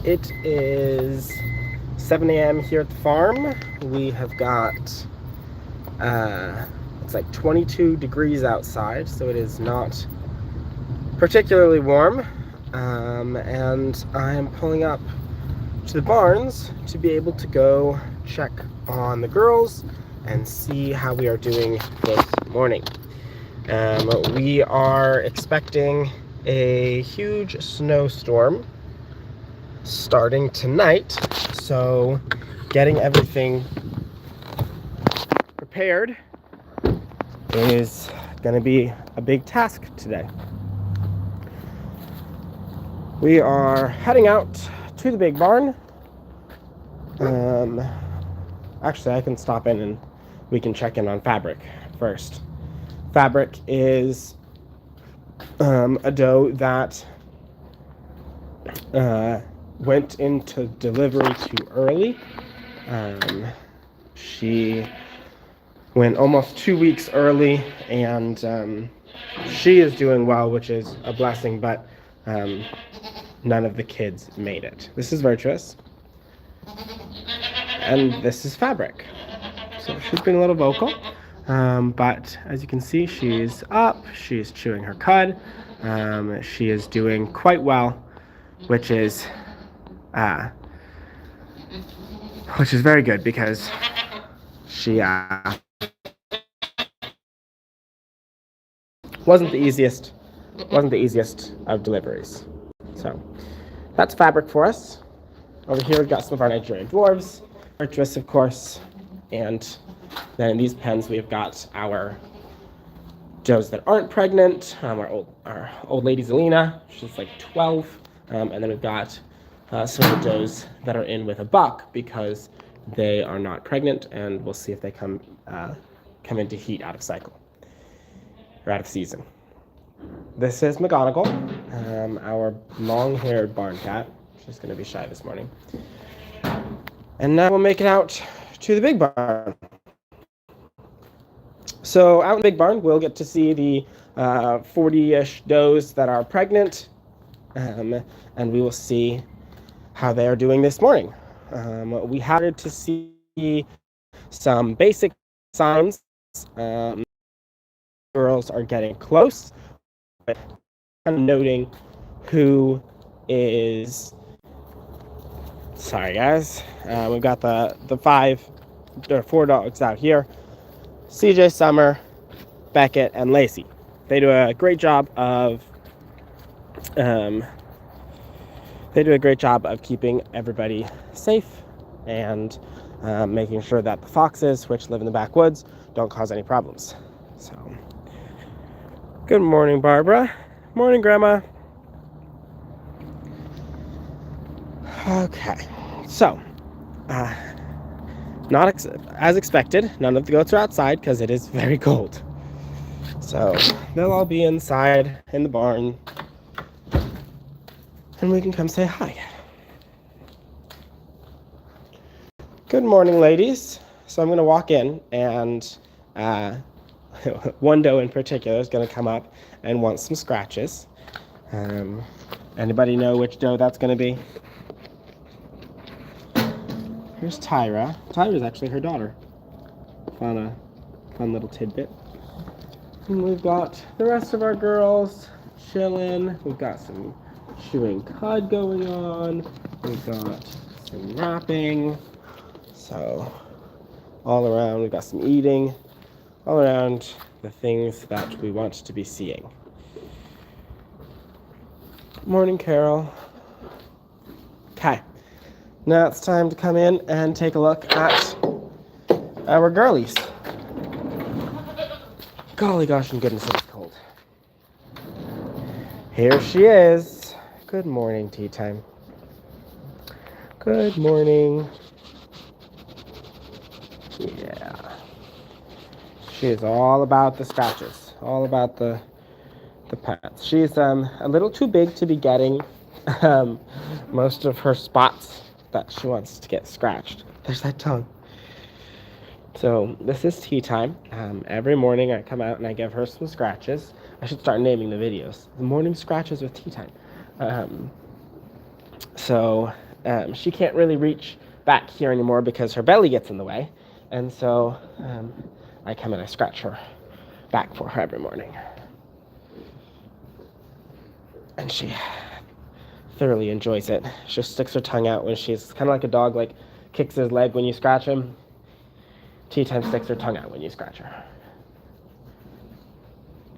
It is 7 a.m. here at the farm. We have got, it's like 22 degrees outside, so it is not particularly warm. And I'm pulling up to the barns to be able to go check on the girls and see how we are doing this morning. We are expecting a huge snowstorm starting tonight, so getting everything prepared is going to be a big task today. We are heading out to the big barn. Actually, I can stop in and we can check in on Fabric first. Fabric is a doe that went into delivery too early. She went almost 2 weeks early, and she is doing well, which is a blessing, but none of the kids made it. This is Virtuous, and this is Fabric. So she's been a little vocal, but as you can see, she's up, she's chewing her cud, she is doing quite well, which is very good because she wasn't the easiest of deliveries. So that's Fabric for us. Over here we've got some of our Nigerian dwarves, Virtuous, of course, and then in these pens we've got our does that aren't pregnant, our old lady Zelina, she's like 12, and then we've got some of the does that are in with a buck because they are not pregnant, and we'll see if they come into heat out of cycle or out of season. This is McGonagall, our long-haired barn cat. She's going to be shy this morning. And now we'll make it out to the big barn. So out in the big barn, we'll get to see the 40-ish does that are pregnant, and we will see how they are doing this morning. We had to see some basic signs. Girls are getting close, but kind of noting who is. Sorry, guys. We've got there are 4 dogs out here. CJ, Summer, Beckett, and Lacey. They do a great job of keeping everybody safe and making sure that the foxes, which live in the backwoods, don't cause any problems. So, good morning, Barbara. Morning, Grandma. Okay, so not as expected, none of the goats are outside because it is very cold. So they'll all be inside in the barn, and we can come say hi. Good morning, ladies. So I'm going to walk in, and one doe in particular is going to come up and want some scratches. Anybody know which doe that's going to be? Here's Tyra. Tyra's actually her daughter. Found a fun little tidbit. And we've got the rest of our girls chilling. We've got some chewing cud going on. We've got some wrapping. So all around, we've got some eating. All around the things that we want to be seeing. Morning, Carol. Okay. Now it's time to come in and take a look at our girlies. Golly gosh and goodness, it's cold. Here she is. Good morning, tea time. Good morning. Yeah. She is all about the scratches, all about the pets. She's a little too big to be getting most of her spots that she wants to get scratched. There's that tongue. So this is tea time. Every morning I come out and I give her some scratches. I should start naming the videos. The morning scratches with tea time. So she can't really reach back here anymore because her belly gets in the way. And so I come and I scratch her back for her every morning. And she thoroughly enjoys it. She just sticks her tongue out when she's kind of like a dog, like kicks his leg when you scratch him. Tea time sticks her tongue out when you scratch her.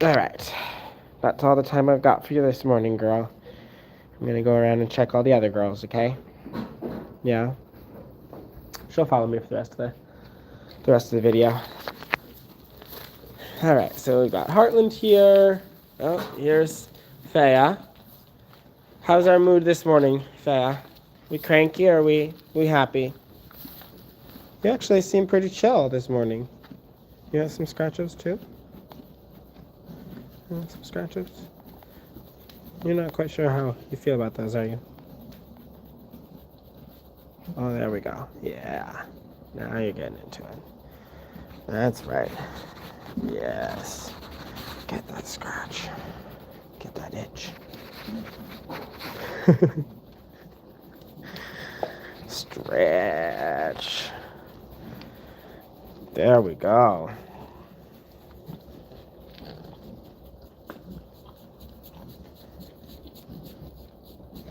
All right. That's all the time I've got for you this morning, girl. I'm going to go around and check all the other girls, okay? Yeah. She'll follow me for the rest of the video. All right, so we've got Heartland here. Oh, here's Faya. How's our mood this morning, Faya? We cranky or are we happy? You actually seem pretty chill this morning. You have some scratches too? You have some scratches? You're not quite sure how you feel about those, are you? Oh, there we go. Yeah. Now you're getting into it. That's right. Yes. Get that scratch. Get that itch. Stretch. There we go.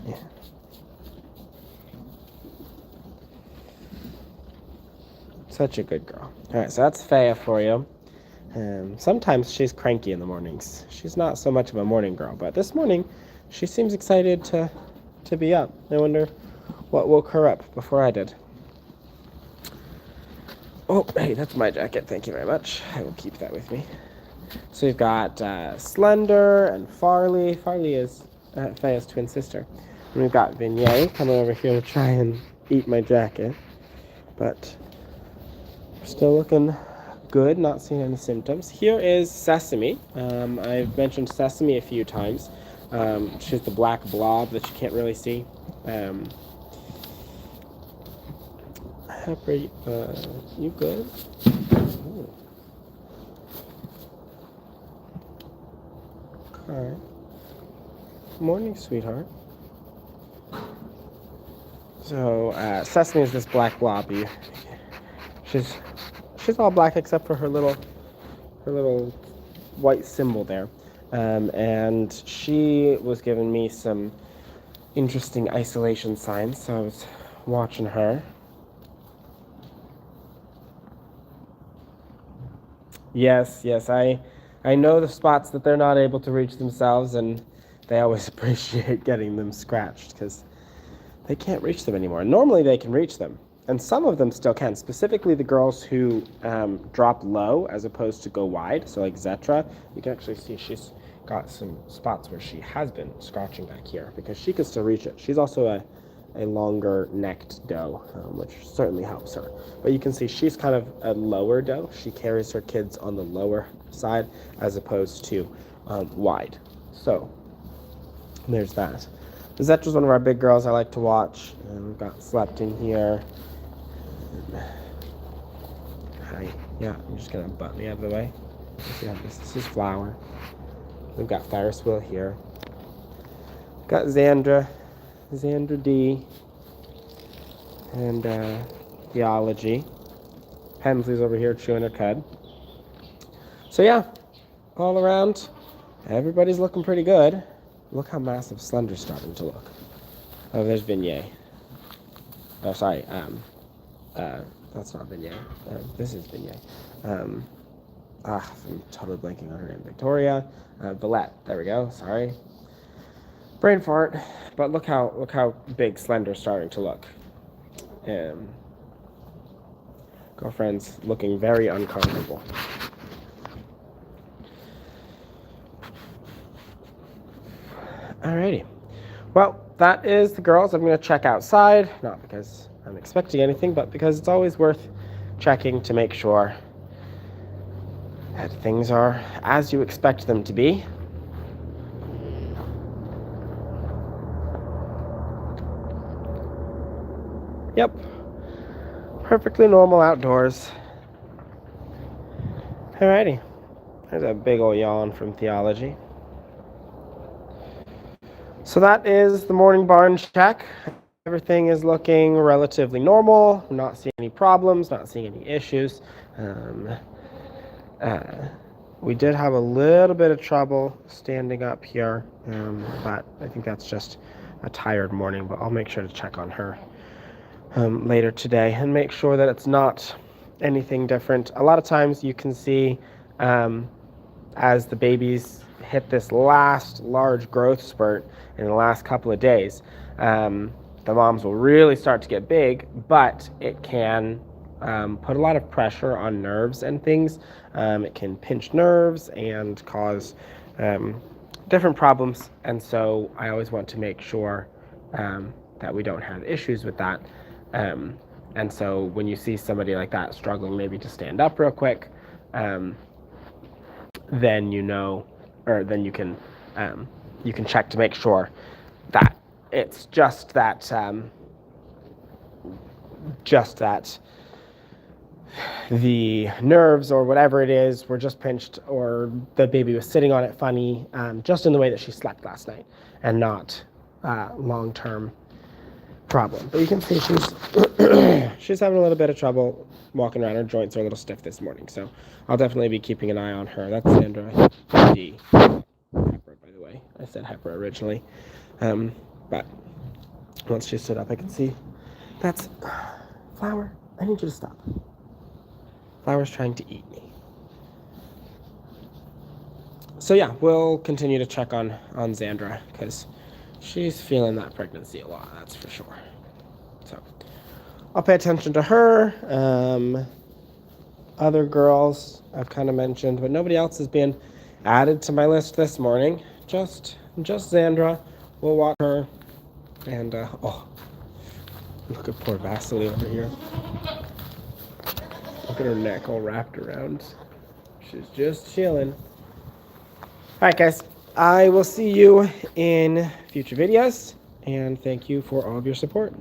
Yeah. Such a good girl. All right, so that's Faya for you. Sometimes she's cranky in the mornings. She's not so much of a morning girl, but this morning she seems excited to be up. I wonder what woke her up before I did. Oh, hey, that's my jacket. Thank you very much. I will keep that with me. So we've got Slender and Farley. Farley is Faya's twin sister. And we've got Vignette coming over here to try and eat my jacket. But still looking good, not seeing any symptoms. Here is Sesame. I've mentioned Sesame a few times. She's the black blob that you can't really see. Pretty, you good? Ooh. Okay. Morning, sweetheart. So, Sesame is this black blobby. She's all black except for her little white symbol there. And she was giving me some interesting isolation signs, so I was watching her. Yes, I know the spots that they're not able to reach themselves, and they always appreciate getting them scratched because they can't reach them anymore. Normally they can reach them, and some of them still can, specifically the girls who drop low as opposed to go wide, so like Zetra. You can actually see she's got some spots where she has been scratching back here because she can still reach it. She's also a longer necked doe, which certainly helps her. But you can see she's kind of a lower doe. She carries her kids on the lower side as opposed to wide. So there's that. Zetra's one of our big girls I like to watch. And we've got Slept in here. Hi. Yeah, I'm just gonna butt me out of the way. Yeah, this is Flower. We've got Ferris Wheel here. Got Xandra D, and Theology. Hensley's over here chewing her cud. So yeah, all around, everybody's looking pretty good. Look how massive Slender's starting to look. Oh, there's Vignette. Oh, sorry, that's not Vignette. This is Vignette. I'm totally blanking on her name. Victoria, Valette. There we go. Sorry. Brain fart, but look how big Slender's starting to look. Girlfriend's looking very uncomfortable. Alrighty. Well, that is the girls. I'm going to check outside, not because I'm expecting anything, but because it's always worth checking to make sure that things are as you expect them to be. Yep. Perfectly normal outdoors. Alrighty. There's a big old yawn from Theology. So that is the morning barn check. everything is looking relatively normal. I'm not seeing any problems, not seeing any issues. We did have a little bit of trouble standing up here, but I think that's just a tired morning, but I'll make sure to check on her later today and make sure that it's not anything different. A lot of times you can see as the babies hit this last large growth spurt in the last couple of days, the moms will really start to get big, but it can put a lot of pressure on nerves and things. It can pinch nerves and cause different problems, and so I always want to make sure that we don't have issues with that. And so when you see somebody like that struggling maybe to stand up real quick, then you know, or then you can check to make sure that it's just that the nerves or whatever it is were just pinched, or the baby was sitting on it funny, just in the way that she slept last night, and not long-term problem. But you can see she's having a little bit of trouble walking around. Her joints are a little stiff this morning, so I'll definitely be keeping an eye on her. That's Sandra D. Pepper, by the way. I said Pepper originally, but once she stood up, I can see that's Flower. I need you to stop. Flower's trying to eat me. So yeah, we'll continue to check on Xandra, because she's feeling that pregnancy a lot, that's for sure. So I'll pay attention to her. Other girls I've kind of mentioned, but nobody else has been added to my list this morning. Just Xandra. We'll watch her. And oh, look at poor Vasily over here. Look at her neck all wrapped around. She's just chilling. Alright guys, I will see you in future videos, and thank you for all of your support.